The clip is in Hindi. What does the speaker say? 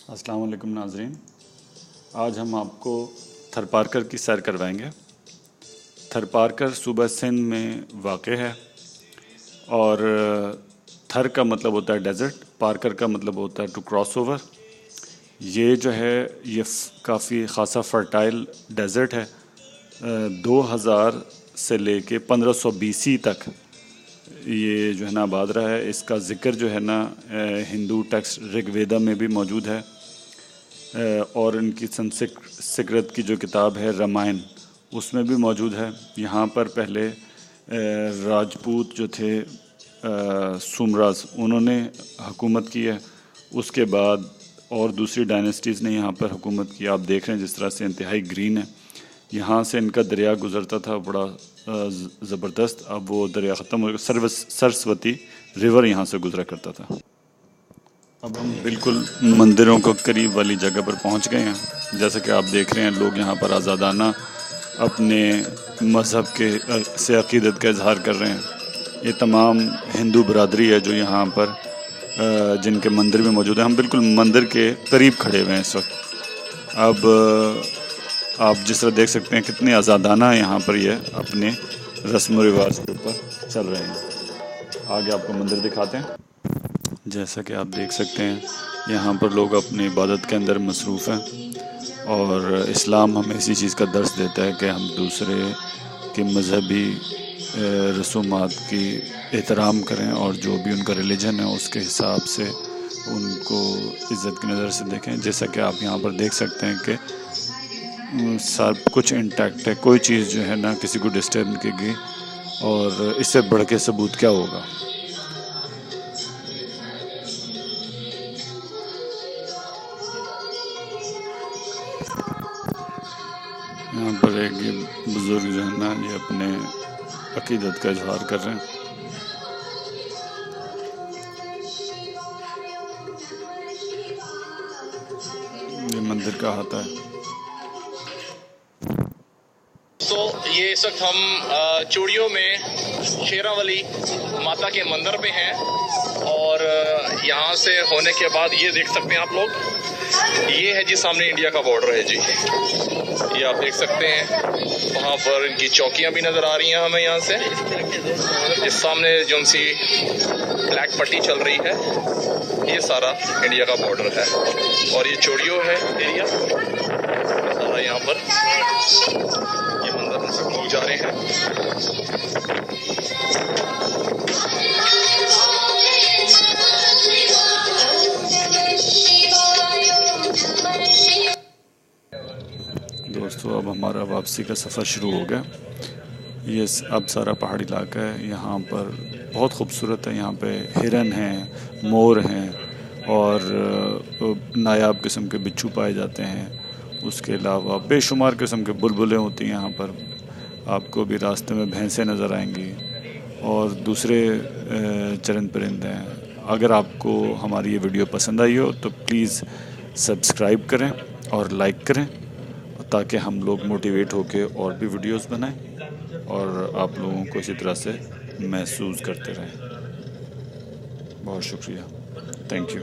अस्सलाम वालेकुम नाज़रीन। आज हम आपको थरपारकर की सैर करवाएंगे। थरपारकर सूबा सिंध में वाक़ है और थर का मतलब होता है डेज़र्ट, पारकर का मतलब होता है टू क्रॉस ओवर। ये जो है ये काफ़ी ख़ासा फर्टाइल डेज़र्ट है। 2000 से लेके 1500 BC तक ये जो है ना आबाद रहा है। इसका ज़िक्र जो है ना हिंदू टेक्स्ट ऋग्वेदा में भी मौजूद है और इनकी संस्कृत की जो किताब है रामायण उसमें भी मौजूद है। यहाँ पर पहले राजपूत जो थे सुमराज उन्होंने हुकूमत की है। उसके बाद और दूसरी डायनेस्टीज़ ने यहाँ पर हुकूमत की। आप देख रहे हैं जिस तरह से इंतहाई ग्रीन है। यहाँ से इनका दरिया गुज़रता था बड़ा ज़बरदस्त। अब वो दरिया ख़त्म हो गया। सरस्वती रिवर यहाँ से गुज़रा करता था। अब हम बिल्कुल मंदिरों को करीब वाली जगह पर पहुँच गए हैं। जैसा कि आप देख रहे हैं लोग यहाँ पर आज़ादाना अपने मज़हब के से अक़ीदत का इजहार कर रहे हैं। ये तमाम हिंदू बरादरी है जो यहाँ पर जिनके मंदिर में मौजूद है। हम बिल्कुल मंदिर के करीब खड़े हुए हैं इस वक्त। अब आप जिस तरह देख सकते हैं कितने आज़ादाना यहाँ पर ये अपने रस्म व रिवाज के ऊपर चल रहे हैं। आगे आपको मंदिर दिखाते हैं। जैसा कि आप देख सकते हैं यहाँ पर लोग अपनी इबादत के अंदर मसरूफ़ हैं और इस्लाम हमें इसी चीज़ का दर्स देता है कि हम दूसरे के मज़हबी रसूमात की एहतराम करें और जो भी उनका रिलीजन है उसके हिसाब से उनको इज़्ज़त की नज़र से देखें। जैसा कि आप यहाँ पर देख सकते हैं कि सब कुछ इंटैक्ट है, कोई चीज़ जो है ना किसी को डिस्टर्ब नहीं करेगी और इससे बढ़ के सबूत क्या होगा। यहाँ पर एक ये बुज़ुर्ग जो है ना ये अपने अक़ीदत का इजहार कर रहे हैं। ये मंदिर का हाथा है। तो ये इस वक्त हम चूड़ियों में शेरावाली माता के मंदिर पे हैं और यहाँ से होने के बाद ये देख सकते हैं आप लोग, ये है जी सामने इंडिया का बॉर्डर है जी। ये आप देख सकते हैं वहाँ पर इनकी चौकियाँ भी नज़र आ रही हैं हमें यहाँ से। इस सामने जो सी ब्लैक पट्टी चल रही है ये सारा इंडिया का बॉर्डर है और ये चूड़ियों है एरिया सारा। यहाँ पर ये मंदिर में सब लोग जा रहे हैं। दोस्तों अब हमारा वापसी का सफ़र शुरू हो गया। ये अब सारा पहाड़ी इलाका है। यहाँ पर बहुत खूबसूरत है। यहाँ पे हिरन हैं, मोर हैं और नायाब किस्म के बिच्छू पाए जाते हैं। उसके अलावा बेशुमार किस्म के बुलबुलें होती हैं। यहाँ पर आपको भी रास्ते में भैंसें नज़र आएंगी और दूसरे चरन परिंदे हैं। अगर आपको हमारी ये वीडियो पसंद आई हो तो प्लीज़ सब्सक्राइब करें और लाइक करें ताकि हम लोग मोटिवेट होकर और भी वीडियोस बनाएं और आप लोगों को इसी तरह से महसूस करते रहें। बहुत शुक्रिया। Thank you.